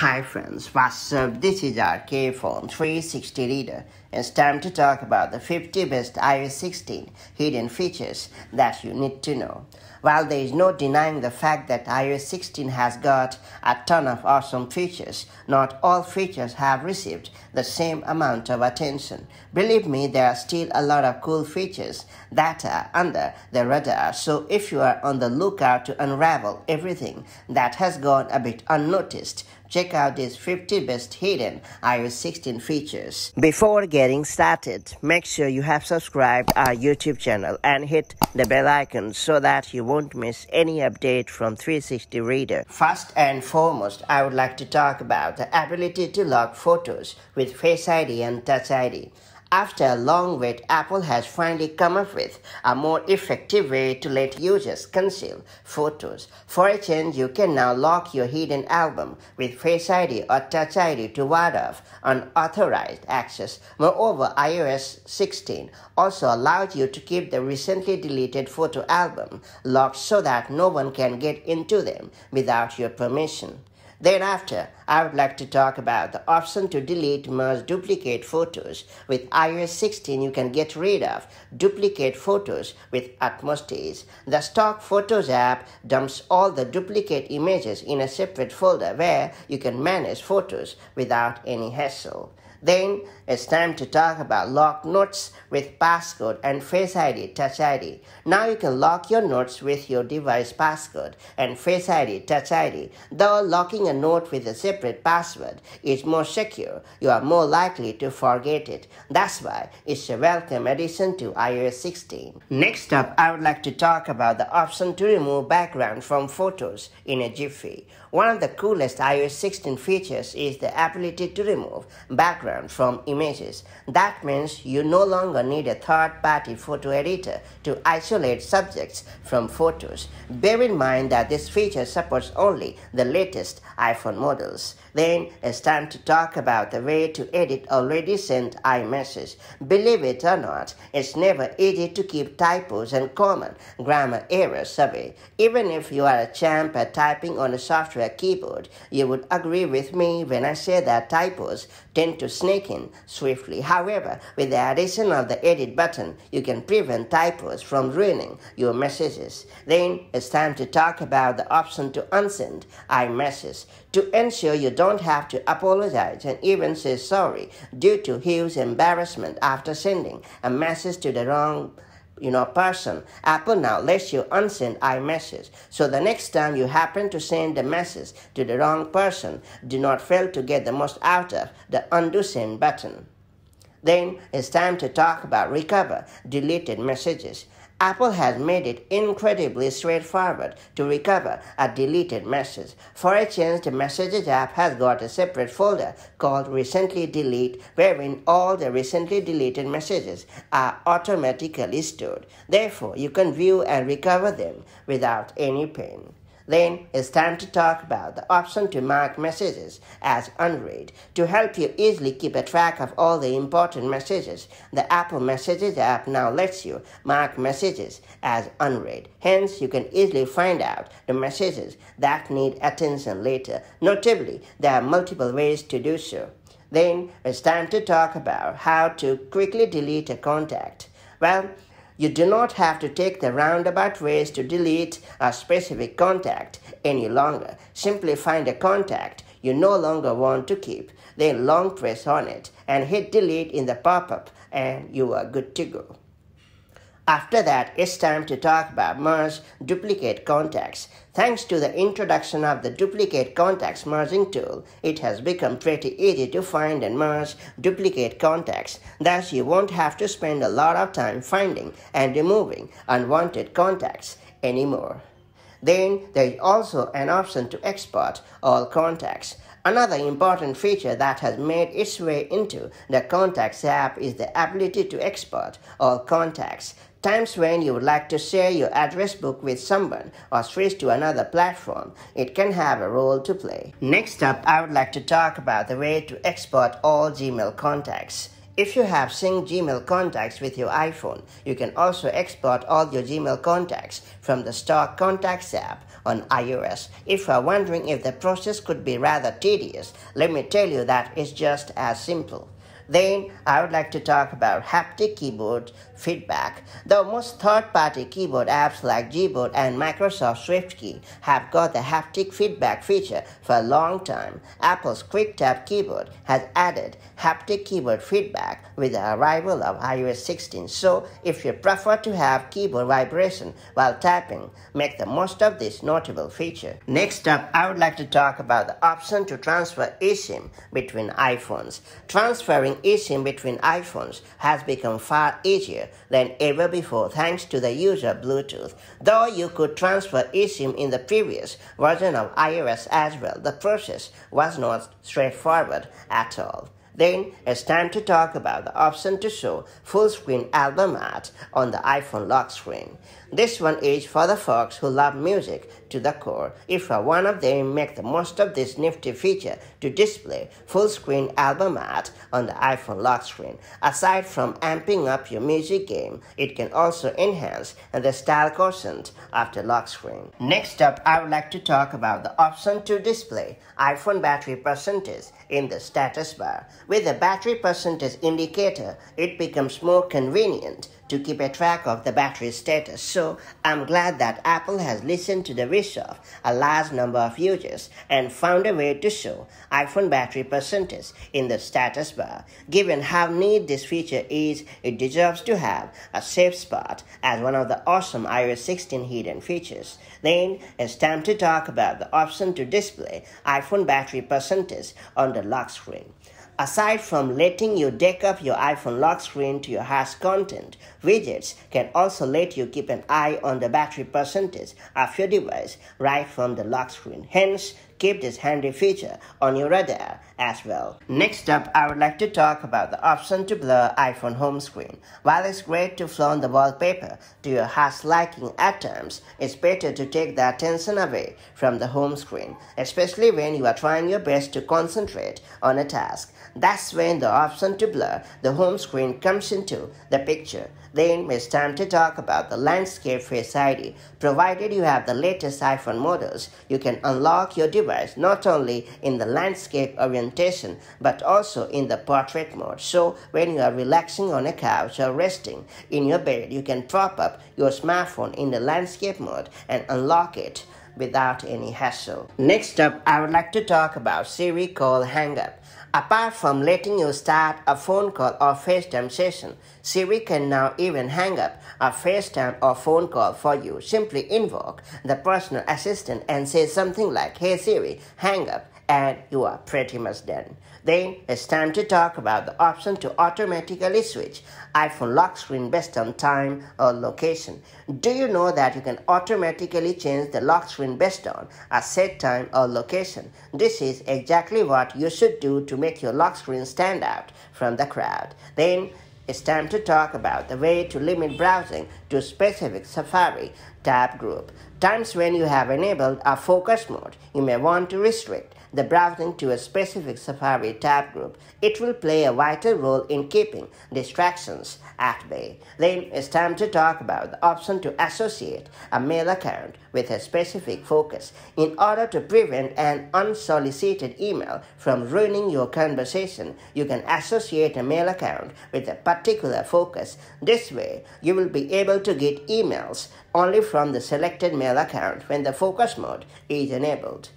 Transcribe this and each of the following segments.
Hi friends, what's up? This is RK Phone 360 Reader. It's time to talk about the 50 best iOS 16 hidden features that you need to know. While there is no denying the fact that iOS 16 has got a ton of awesome features, not all features have received the same amount of attention. Believe me, there are still a lot of cool features that are under the radar, so if you are on the lookout to unravel everything that has gone a bit unnoticed, check out these 50 best hidden iOS 16 features. Before getting started, make sure you have subscribed our YouTube channel and hit the bell icon so that you won't miss any update from 360 Reader. First and foremost, I would like to talk about the ability to lock photos with Face ID and Touch ID. After a long wait, Apple has finally come up with a more effective way to let users conceal photos. For a change, you can now lock your hidden album with Face ID or Touch ID to ward off unauthorized access. Moreover, iOS 16 also allows you to keep the recently deleted photo album locked so that no one can get into them without your permission. Thereafter, I would like to talk about the option to delete merge duplicate photos. With iOS 16, you can get rid of duplicate photos with utmost ease. The Stock Photos app dumps all the duplicate images in a separate folder where you can manage photos without any hassle. Then it's time to talk about lock notes with passcode and Face ID Touch ID. Now you can lock your notes with your device passcode and Face ID Touch ID. Though locking a note with a separate password is more secure, you are more likely to forget it. That's why it's a welcome addition to iOS 16. Next up, I would like to talk about the option to remove background from photos in a jiffy. One of the coolest iOS 16 features is the ability to remove background from images. That means you no longer need a third-party photo editor to isolate subjects from photos. Bear in mind that this feature supports only the latest iPhone models. Then it's time to talk about the way to edit already sent iMessage. Believe it or not, it's never easy to keep typos and common grammar errors away. Even if you are a champ at typing on a software keyboard, you would agree with me when I say that typos tend to sneak in swiftly. However, with the addition of the edit button, you can prevent typos from ruining your messages. Then it's time to talk about the option to unsend iMessage. To ensure you don't have to apologize and even say sorry due to huge embarrassment after sending a message to the wrong person, Apple now lets you unsend iMessage. So the next time you happen to send a message to the wrong person, do not fail to get the most out of the undo send button. Then it's time to talk about recover deleted messages. Apple has made it incredibly straightforward to recover a deleted message. For a change, the Messages app has got a separate folder called Recently Delete, wherein all the recently deleted messages are automatically stored. Therefore, you can view and recover them without any pain. Then it's time to talk about the option to mark messages as unread. To help you easily keep a track of all the important messages, the Apple Messages app now lets you mark messages as unread. Hence, you can easily find out the messages that need attention later. Notably, there are multiple ways to do so. Then it's time to talk about how to quickly delete a contact. Well, you do not have to take the roundabout ways to delete a specific contact any longer. Simply find a contact you no longer want to keep, then long press on it and hit delete in the pop-up and you are good to go. After that, it's time to talk about merge duplicate contacts. Thanks to the introduction of the duplicate contacts merging tool, it has become pretty easy to find and merge duplicate contacts. Thus, you won't have to spend a lot of time finding and removing unwanted contacts anymore. Then, there is also an option to export all contacts. Another important feature that has made its way into the Contacts app is the ability to export all contacts. Times when you would like to share your address book with someone or switch to another platform, it can have a role to play. Next up, I would like to talk about the way to export all Gmail contacts. If you have synced Gmail contacts with your iPhone, you can also export all your Gmail contacts from the Stock Contacts app on iOS. If you are wondering if the process could be rather tedious, let me tell you that it's just as simple. Then I would like to talk about haptic keyboard feedback. Though most third-party keyboard apps like Gboard and Microsoft SwiftKey have got the haptic feedback feature for a long time, Apple's QuickTap keyboard has added haptic keyboard feedback with the arrival of iOS 16. So if you prefer to have keyboard vibration while tapping, make the most of this notable feature. Next up, I would like to talk about the option to transfer eSIM between iPhones. Transferring eSIM between iPhones has become far easier than ever before thanks to the use of Bluetooth. Though you could transfer eSIM in the previous version of iOS as well, the process was not straightforward at all. Then it's time to talk about the option to show full-screen album art on the iPhone lock screen. This one is for the folks who love music to the core. If you're one of them, make the most of this nifty feature to display full-screen album art on the iPhone lock screen. Aside from amping up your music game, it can also enhance the style quotient of the lock screen. Next up, I would like to talk about the option to display iPhone battery percentage in the status bar. With the battery percentage indicator, it becomes more convenient to keep a track of the battery status. So I'm glad that Apple has listened to the wish of a large number of users and found a way to show iPhone battery percentage in the status bar. Given how neat this feature is, it deserves to have a safe spot as one of the awesome iOS 16 hidden features. Then it's time to talk about the option to display iPhone battery percentage on the lock screen. Aside from letting you deck up your iPhone lock screen to your harsh content, widgets can also let you keep an eye on the battery percentage of your device right from the lock screen. Hence, keep this handy feature on your radar as well. Next up, I would like to talk about the option to blur iPhone home screen. While it's great to flaunt the wallpaper to your heart's liking at times, it's better to take the attention away from the home screen, especially when you are trying your best to concentrate on a task. That's when the option to blur the home screen comes into the picture. Then it's time to talk about the landscape Face ID. Provided you have the latest iPhone models, you can unlock your device not only in the landscape orientation but also in the portrait mode. So when you are relaxing on a couch or resting in your bed, you can prop up your smartphone in the landscape mode and unlock it without any hassle. Next up, I would like to talk about Siri Call Hang-Up. Apart from letting you start a phone call or FaceTime session, Siri can now even hang up a FaceTime or phone call for you. Simply invoke the personal assistant and say something like, "Hey Siri, hang up," and you are pretty much done. Then it's time to talk about the option to automatically switch iPhone lock screen based on time or location. Do you know that you can automatically change the lock screen based on a set time or location? This is exactly what you should do to make your lock screen stand out from the crowd. Then it's time to talk about the way to limit browsing to specific Safari tab group. Times when you have enabled a focus mode, you may want to restrict the browsing to a specific Safari tab group. It will play a vital role in keeping distractions at bay. Then it's time to talk about the option to associate a mail account with a specific focus. In order to prevent an unsolicited email from ruining your conversation, you can associate a mail account with a particular focus. This way, you will be able to get emails only from the selected mail account when the focus mode is enabled.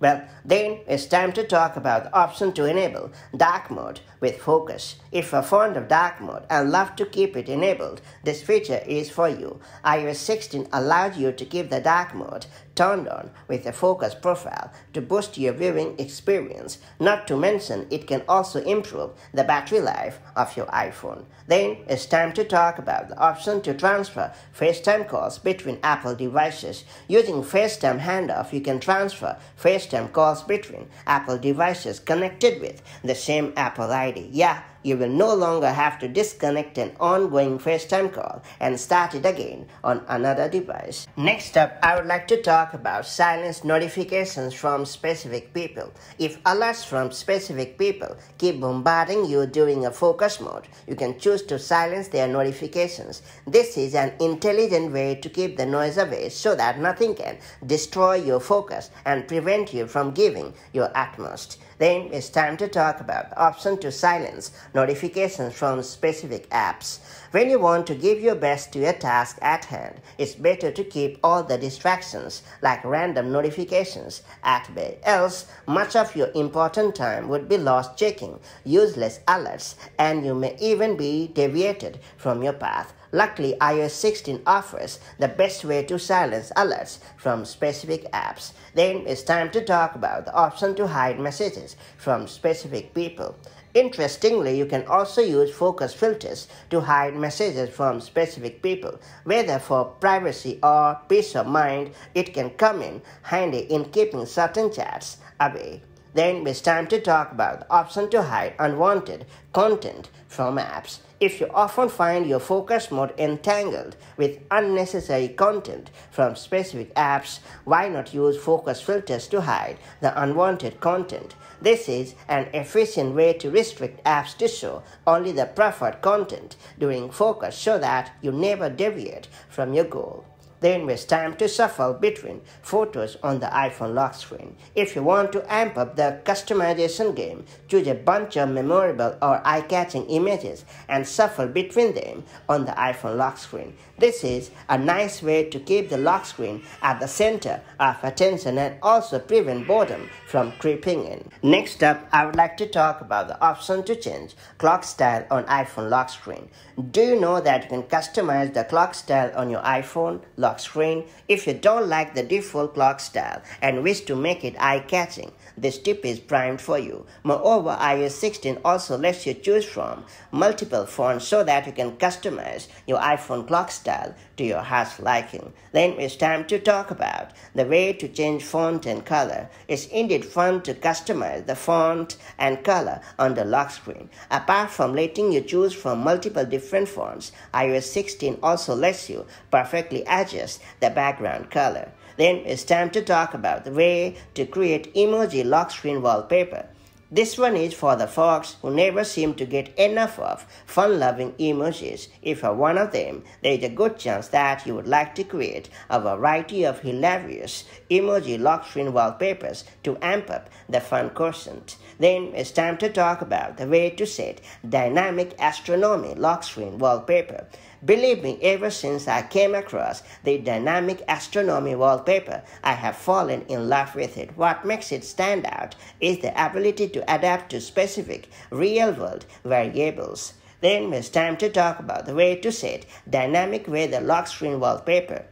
Well, then it's time to talk about the option to enable dark mode with focus. If you're fond of dark mode and love to keep it enabled, this feature is for you. iOS 16 allows you to keep the dark mode turned on with a focus profile to boost your viewing experience. Not to mention, it can also improve the battery life of your iPhone. Then it's time to talk about the option to transfer FaceTime calls between Apple devices. Using FaceTime handoff, you can transfer FaceTime calls between Apple devices connected with the same Apple ID. Yeah, you will no longer have to disconnect an ongoing FaceTime call and start it again on another device. Next up, I would like to talk about silence notifications from specific people. If alerts from specific people keep bombarding you during a focus mode, you can choose to silence their notifications. This is an intelligent way to keep the noise away so that nothing can destroy your focus and prevent you from giving your utmost. Then it's time to talk about the option to silence notifications from specific apps. When you want to give your best to your task at hand, it's better to keep all the distractions like random notifications at bay. Else, much of your important time would be lost checking useless alerts, and you may even be deviated from your path. Luckily, iOS 16 offers the best way to silence alerts from specific apps. Then it's time to talk about the option to hide messages from specific people. Interestingly, you can also use focus filters to hide messages from specific people. Whether for privacy or peace of mind, it can come in handy in keeping certain chats away. Then it's time to talk about the option to hide unwanted content from apps. If you often find your focus mode entangled with unnecessary content from specific apps, why not use focus filters to hide the unwanted content? This is an efficient way to restrict apps to show only the preferred content during focus so that you never deviate from your goal. Then it's time to shuffle between photos on the iPhone lock screen. If you want to amp up the customization game, choose a bunch of memorable or eye-catching images and shuffle between them on the iPhone lock screen. This is a nice way to keep the lock screen at the center of attention and also prevent boredom from creeping in. Next up, I would like to talk about the option to change clock style on iPhone lock screen. Do you know that you can customize the clock style on your iPhone lock screen? If you don't like the default clock style and wish to make it eye-catching, this tip is primed for you. Moreover, iOS 16 also lets you choose from multiple fonts so that you can customize your iPhone clock style to your heart's liking. Then it's time to talk about the way to change font and color. It's indeed fun to customize the font and color on the lock screen. Apart from letting you choose from multiple different fonts, iOS 16 also lets you perfectly adjust the background color. Then it's time to talk about the way to create emoji lock screen wallpaper. This one is for the folks who never seem to get enough of fun-loving emojis. If you're one of them, there is a good chance that you would like to create a variety of hilarious emoji lock screen wallpapers to amp up the fun quotient. Then it's time to talk about the way to set dynamic astronomy lock screen wallpaper. Believe me, ever since I came across the dynamic astronomy wallpaper, I have fallen in love with it. What makes it stand out is the ability to adapt to specific real-world variables. Then it's time to talk about the way to set dynamic weather lock screen wallpaper.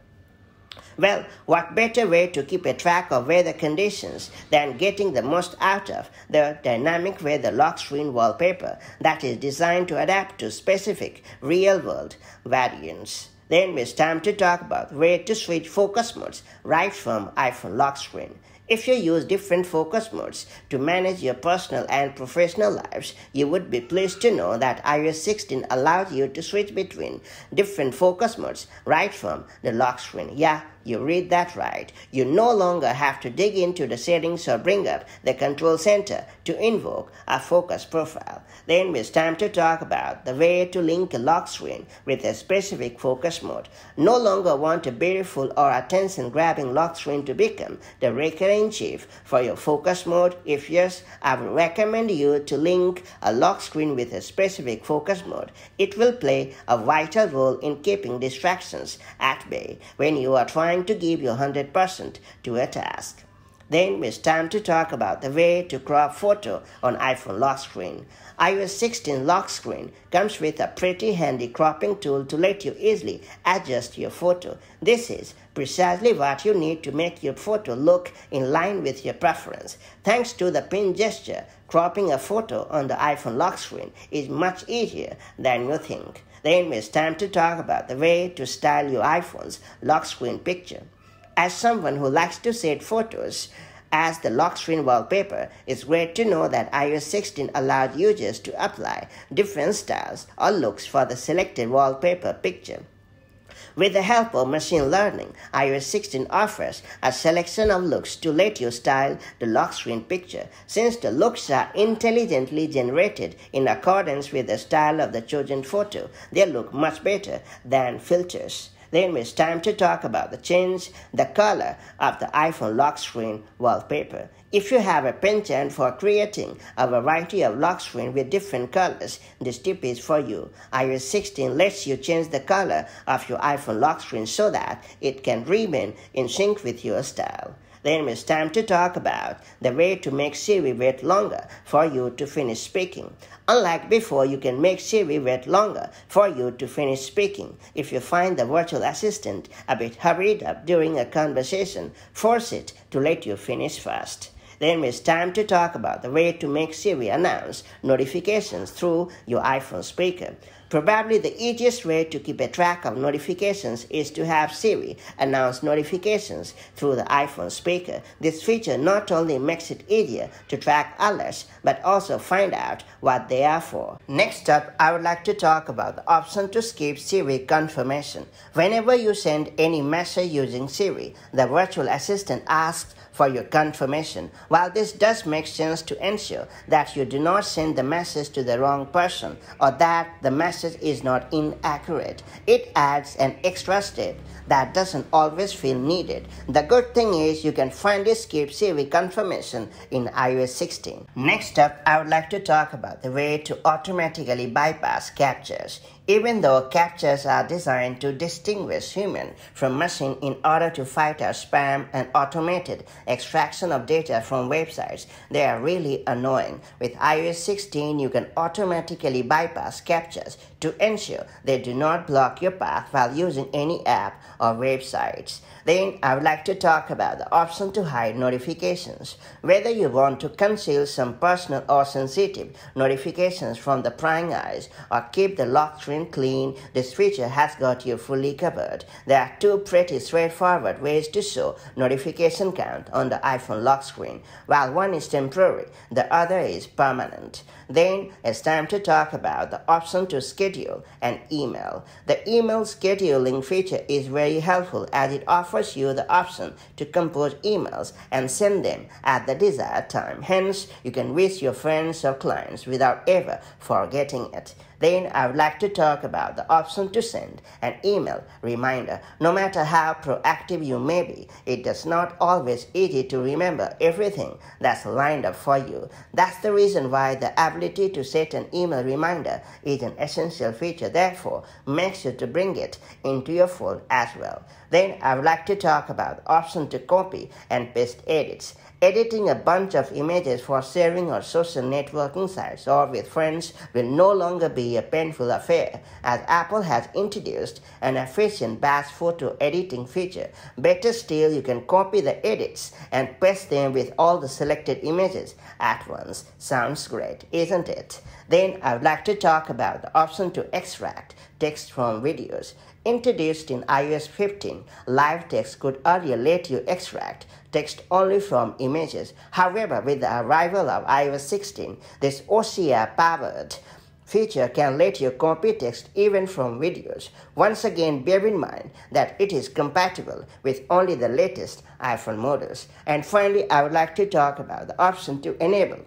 Well, what better way to keep a track of weather conditions than getting the most out of the dynamic weather lock screen wallpaper that is designed to adapt to specific real-world variants. Then it's time to talk about the way to switch focus modes right from iPhone lock screen. If you use different focus modes to manage your personal and professional lives, you would be pleased to know that iOS 16 allows you to switch between different focus modes right from the lock screen. Yeah, you read that right. You no longer have to dig into the settings or bring up the control center to invoke a focus profile. Then it's time to talk about the way to link a lock screen with a specific focus mode. No longer want a beautiful or attention-grabbing lock screen to become the recurring chief for your focus mode? If yes, I would recommend you to link a lock screen with a specific focus mode. It will play a vital role in keeping distractions at bay when you are trying to give your 100% to a task. Then it's time to talk about the way to crop photo on iPhone lock screen. iOS 16 lock screen comes with a pretty handy cropping tool to let you easily adjust your photo. This is precisely what you need to make your photo look in line with your preference. Thanks to the pin gesture, cropping a photo on the iPhone lock screen is much easier than you think. Then it's time to talk about the way to style your iPhone's lock screen picture. As someone who likes to set photos As the lock screen wallpaper, it's great to know that iOS 16 allowed users to apply different styles or looks for the selected wallpaper picture. With the help of machine learning, iOS 16 offers a selection of looks to let you style the lock screen picture. Since the looks are intelligently generated in accordance with the style of the chosen photo, they look much better than filters. Then it's time to talk about the color of the iPhone lock screen wallpaper. If you have a penchant for creating a variety of lock screen with different colors, this tip is for you. iOS 16 lets you change the color of your iPhone lock screen so that it can remain in sync with your style. Then it's time to talk about the way to make Siri wait longer for you to finish speaking. Unlike before, you can make Siri wait longer for you to finish speaking. If you find the virtual assistant a bit hurried up during a conversation, force it to let you finish fast. Then it's time to talk about the way to make Siri announce notifications through your iPhone speaker. Probably the easiest way to keep a track of notifications is to have Siri announce notifications through the iPhone speaker. This feature not only makes it easier to track alerts, but also find out what they are for. Next up, I would like to talk about the option to skip Siri confirmation. Whenever you send any message using Siri, the virtual assistant asks for your confirmation. While this does make sense to ensure that you do not send the message to the wrong person or that the message is not inaccurate, it adds an extra step that doesn't always feel needed. The good thing is you can finally skip Siri confirmation in iOS 16. Next up, I would like to talk about the way to automatically bypass captchas. Even though captchas are designed to distinguish human from machine in order to fight out spam and automated extraction of data from websites, they are really annoying. With iOS 16, you can automatically bypass captchas to ensure they do not block your path while using any app or websites. Then I would like to talk about the option to hide notifications. Whether you want to conceal some personal or sensitive notifications from the prying eyes or keep the lock screen clean, this feature has got you fully covered. There are two pretty straightforward ways to show notification count on the iPhone lock screen. While one is temporary, the other is permanent. Then it's time to talk about the option to schedule an email. The email scheduling feature is very helpful as it offers you the option to compose emails and send them at the desired time. Hence, you can wish your friends or clients without ever forgetting it. Then I would like to talk about the option to send an email reminder. No matter how proactive you may be, it is not always easy to remember everything that's lined up for you. That's the reason why the ability to set an email reminder is an essential feature. Therefore, make sure to bring it into your phone as well. Then I would like to talk about the option to copy and paste edits. Editing a bunch of images for sharing on social networking sites or with friends will no longer be a painful affair, as Apple has introduced an efficient batch photo editing feature. Better still, you can copy the edits and paste them with all the selected images at once. Sounds great, isn't it? Then I would like to talk about the option to extract text from videos. Introduced in iOS 15, Live Text could earlier let you extract text only from images. However, with the arrival of iOS 16, this OCR-powered feature can let you copy text even from videos. Once again, bear in mind that it is compatible with only the latest iPhone models. And finally, I would like to talk about the option to enable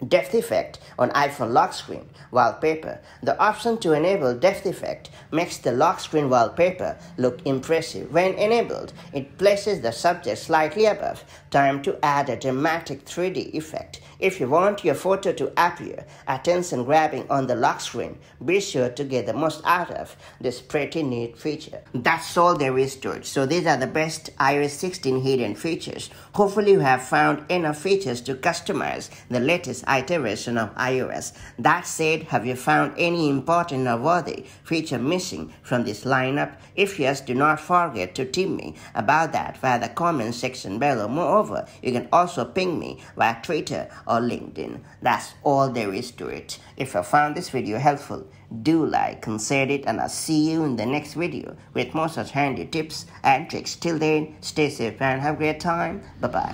depth effect on iPhone lock screen wallpaper. The option to enable depth effect makes the lock screen wallpaper look impressive. When enabled, it places the subject slightly above. Time to add a dramatic 3D effect. If you want your photo to appear attention-grabbing on the lock screen, be sure to get the most out of this pretty neat feature. That's all there is to it. So these are the best iOS 16 hidden features. Hopefully you have found enough features to customize the latest iteration of iOS. That said, have you found any important or worthy feature missing from this lineup? If yes, do not forget to tip me about that via the comment section below. Moreover, you can also ping me via Twitter or LinkedIn. That's all there is to it. If you found this video helpful, do like and share it, and I'll see you in the next video with more such handy tips and tricks. Till then, stay safe and have a great time. Bye-bye.